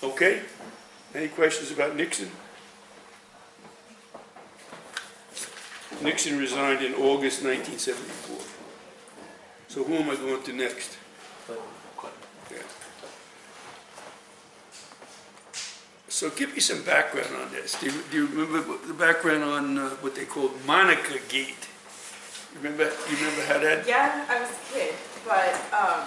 Okay? Any questions about Nixon? Nixon resigned in August 1974. So who am I going to next? Yeah. So give me some background on this. Do you remember the background on what they called Monica Gate? You remember how that? Yeah, I was a kid, but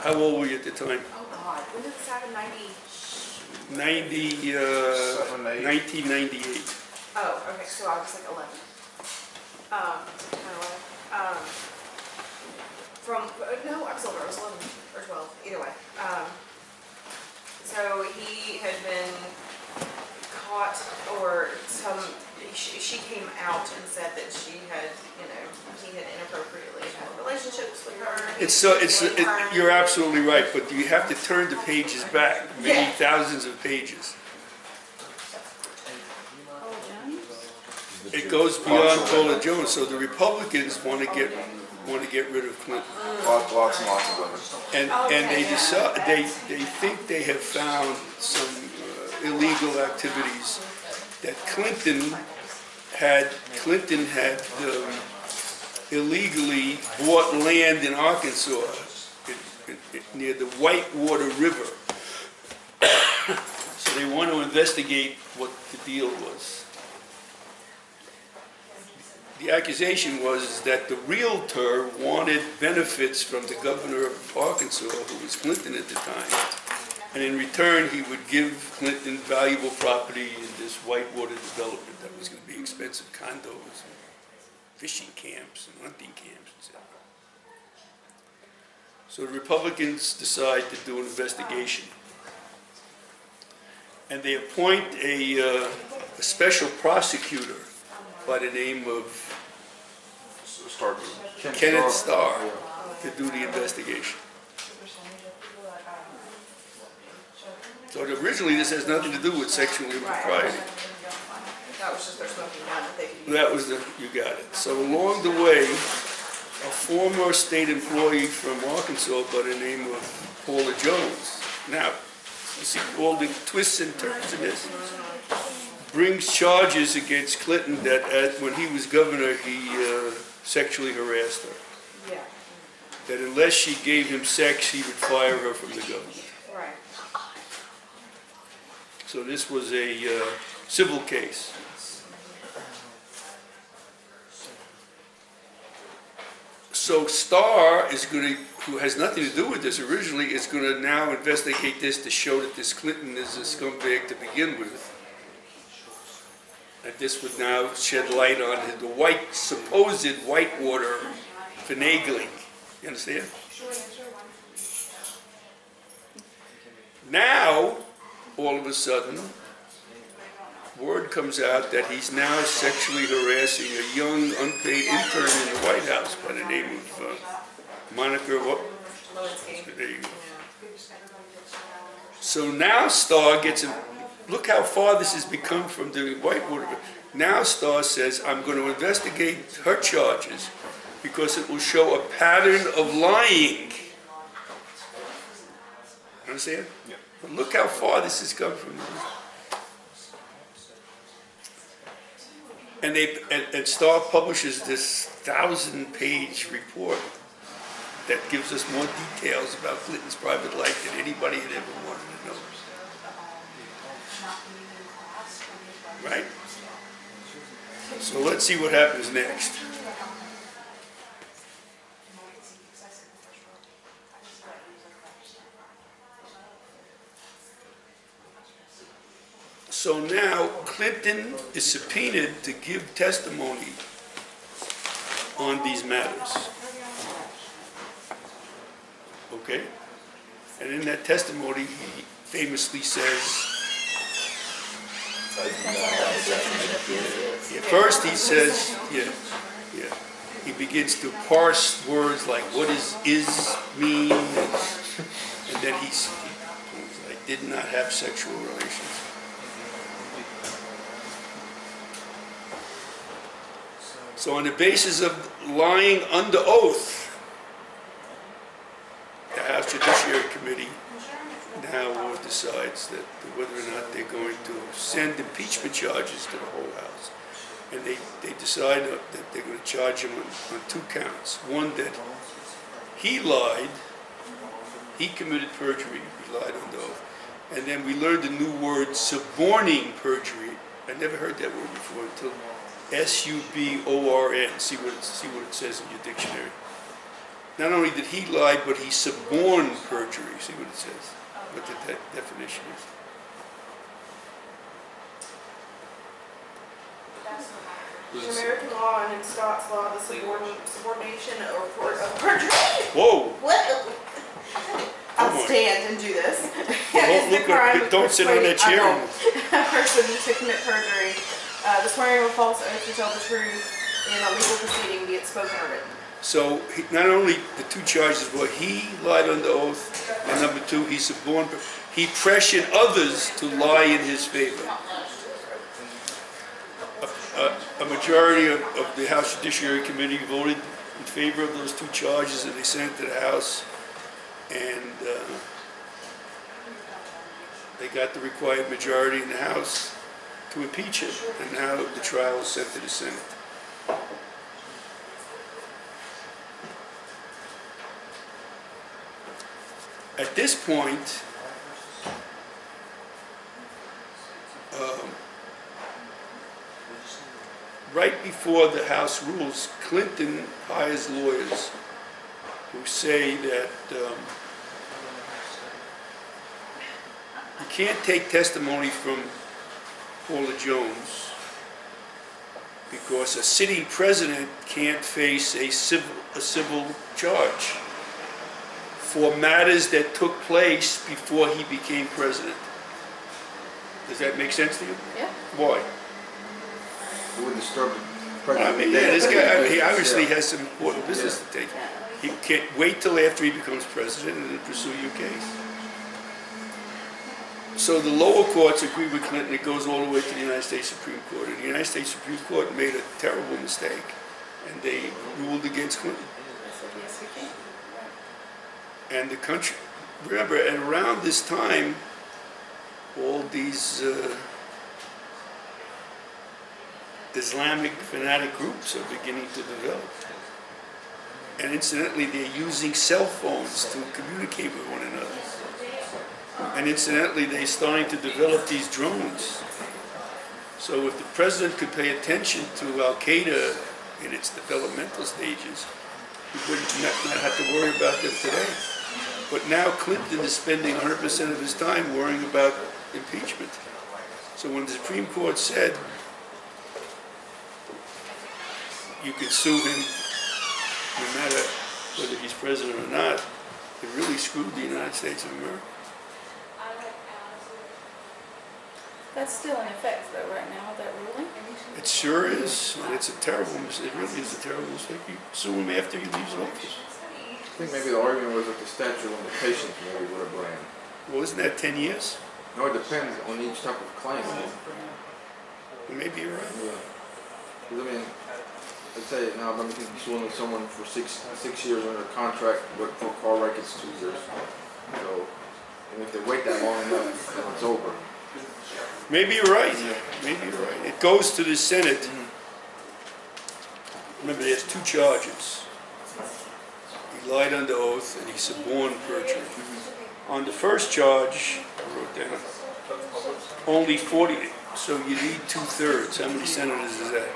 How old were you at the time? oh god, when did this happen? 1998. Oh, okay, so I was like 11. 11. No, I was older. I was 11 or 12. Either way. So he had been caught, or she came out and said that she had, he had inappropriately had relationships with her. You're absolutely right, but you have to turn the pages back, many thousands of pages. It goes beyond Paula Jones. So the Republicans want to get rid of Clinton. Lots and lots of women. And they think they have found some illegal activities that Clinton had illegally bought land in Arkansas near the Whitewater River. So they want to investigate what the deal was. The accusation was that the realtor wanted benefits from the governor of Arkansas, who was Clinton at the time, and in return he would give Clinton valuable property in this Whitewater development that was going to be expensive condos, and fishing camps and hunting camps, etc. So the Republicans decide to do an investigation, and they appoint a special prosecutor by the name of Kenneth Starr to do the investigation. So originally this has nothing to do with sexual impropriety. That was just their smoking gun that they could use. That was you got it. So along the way, a former state employee from Arkansas by the name of Paula Jones. Now, you see all the twists and turns in this. Brings charges against Clinton that when he was governor, he sexually harassed her. Yeah. That unless she gave him sex, he would fire her from the government. Right. So this was a civil case. So Starr is going to, who has nothing to do with this originally, is going to now investigate this to show that this Clinton is a scumbag to begin with. That this would now shed light on the supposed Whitewater finagling. You understand? Now, all of a sudden, word comes out that he's now sexually harassing a young unpaid intern in the White House by the name of Monica. What? There you go. So now Starr gets him. Look how far this has become from the Whitewater. Now Starr says, I'm going to investigate her charges because it will show a pattern of lying. Understand? Yeah. But look how far this has come from. And Starr publishes this 1,000-page report that gives us more details about Clinton's private life than anybody had ever wanted to know. Right? So let's see what happens next. So now Clinton is subpoenaed to give testimony on these matters. Okay? And in that testimony, he famously says, first he says, he begins to parse words like what does is mean, and then he's I did not have sexual relations. So on the basis of lying under oath, the House Judiciary Committee now board decides that whether or not they're going to send impeachment charges to the whole House. And they decide that they're going to charge him on 2 counts. One, that he lied, he committed perjury, he lied under oath. And then we learned the new word, suborning perjury. I never heard that word before until S-U-B-O-R-N. See what it says in your dictionary. Not only did he lie, but he suborned perjury. See what it says, what the definition is. In American law and in Scots law, the subordination or court of perjury. Whoa! What? I'll Come on. stand and do this. Don't Is the look crime at, of don't sit on that chair. persuading a person to commit perjury. The swearing of a false oath to tell the truth in a legal proceeding, be it spoken or written. So not only the 2 charges, but he lied under oath, and number 2, he suborned. He pressured others to lie in his favor. A majority of the House Judiciary Committee voted in favor of those 2 charges, and they sent it to the House, and they got the required majority in the House to impeach him, and now the trial is sent to the Senate. At this point, right before the House rules, Clinton hires lawyers who say that you can't take testimony from Paula Jones because a sitting president can't face a civil charge for matters that took place before he became president. Does that make sense to you? Yeah. Why? It would disturb the I president. mean, yeah, this guy, he obviously has some important business to take. He can't wait till after he becomes president and then pursue your case. So the lower courts agree with Clinton. It goes all the way to the United States Supreme Court. And the United States Supreme Court made a terrible mistake, and they ruled against Clinton. Yes, we can. And the country, remember, at around this time, all these Islamic fanatic groups are beginning to develop. And incidentally, they're using cell phones to communicate with one another. And incidentally, they're starting to develop these drones. So if the president could pay attention to Al-Qaeda in its developmental stages, he would not have to worry about them today. But now Clinton is spending 100% of his time worrying about impeachment. So when the Supreme Court said you can sue him no matter whether he's president or not, it really screwed the United States of America. That's still in effect though right now, that ruling? It sure is, and it's a terrible mistake. It really is a terrible mistake. You sue him after he leaves office. I think maybe the argument was that the statute of limitations maybe would have ran. Well, isn't that 10 years? No, it depends on each type of claim. Well, maybe you're right. Yeah. 'Cause I mean, let's say now I'm suing someone for six years under contract, but for a car wreck it's 2 years. So, and if they wait that long enough, then it's over. Maybe you're right. Maybe you're right. It goes to the Senate. Remember, there's 2 charges. He lied under oath and he suborned perjury. On the first charge, I wrote down, only 40, so you need 2/3. How many senators is that?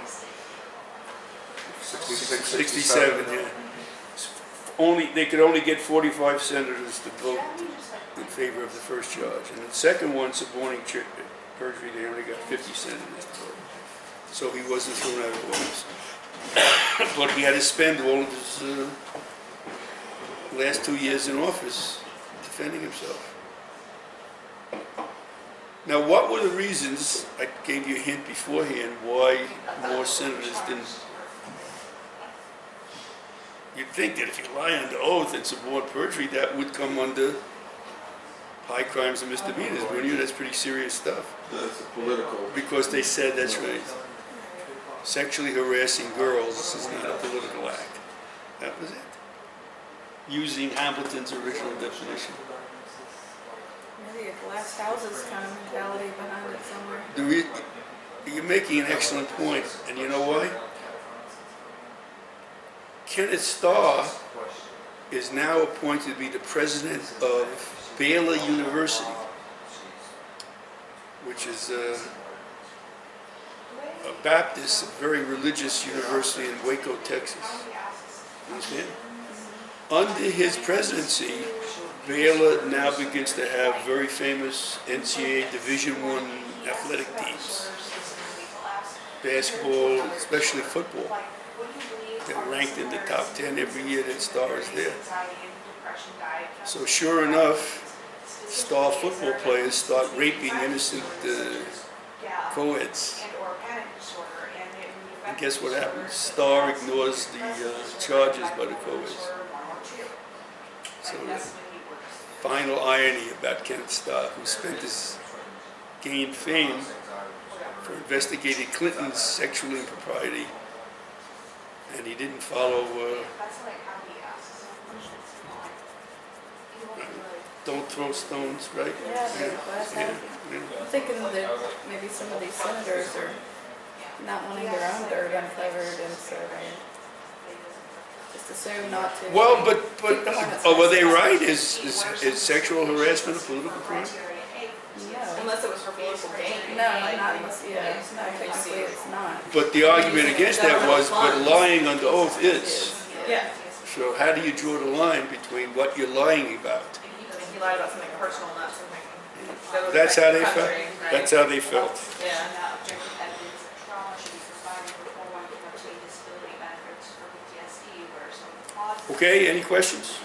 66, 67, yeah. They could only get 45 senators to vote in favor of the first charge. And the second one, suborning perjury, they only got 50 senators to vote. So he wasn't thrown out of office. But he had to spend all of his last 2 years in office defending himself. Now, what were the reasons, I gave you a hint beforehand, why more senators didn't? You'd think that if you lie under oath and suborn perjury, that would come under high crimes and misdemeanors, wouldn't you? That's pretty serious stuff. That's a political. Because they said, that's right, sexually harassing girls is not a political act. That was it. Using Hamilton's original definition. Maybe a glass houses kind of mentality behind it somewhere. You're making an excellent point, and you know why? Kenneth Starr is now appointed to be the president of Baylor University, which is a Baptist, a very religious university in Waco, Texas. Understand? Under his presidency, Baylor now begins to have very famous NCAA Division I athletic teams. Basketball, especially football. They're ranked in the top 10 every year that Starr is there. So sure enough, star football players start raping innocent co-eds. And guess what happens? Starr ignores the charges by the co-eds. So the final irony about Kenneth Starr, who gained fame for investigating Clinton's sexual impropriety, and he didn't follow don't throw stones, right? Yeah, the glass house. I'm thinking that maybe some of these senators are not wanting their own dirt uncovered, and so they just assume not to. Well, but keep the hornets' were they nest. right? Is sexual harassment a political crime? No. Unless it was for political gain. No, not unless, yeah, no, technically it's not. But the argument against that was, but lying under oath is. Yeah. So how do you draw the line between what you're lying about? He lied about something personal, not something. that would That's how they affect the felt. country, right? That's how they felt. Yeah. Objective evidence of trauma should be provided before one can obtain disability benefits for PTSD, where some causes. Okay, any questions?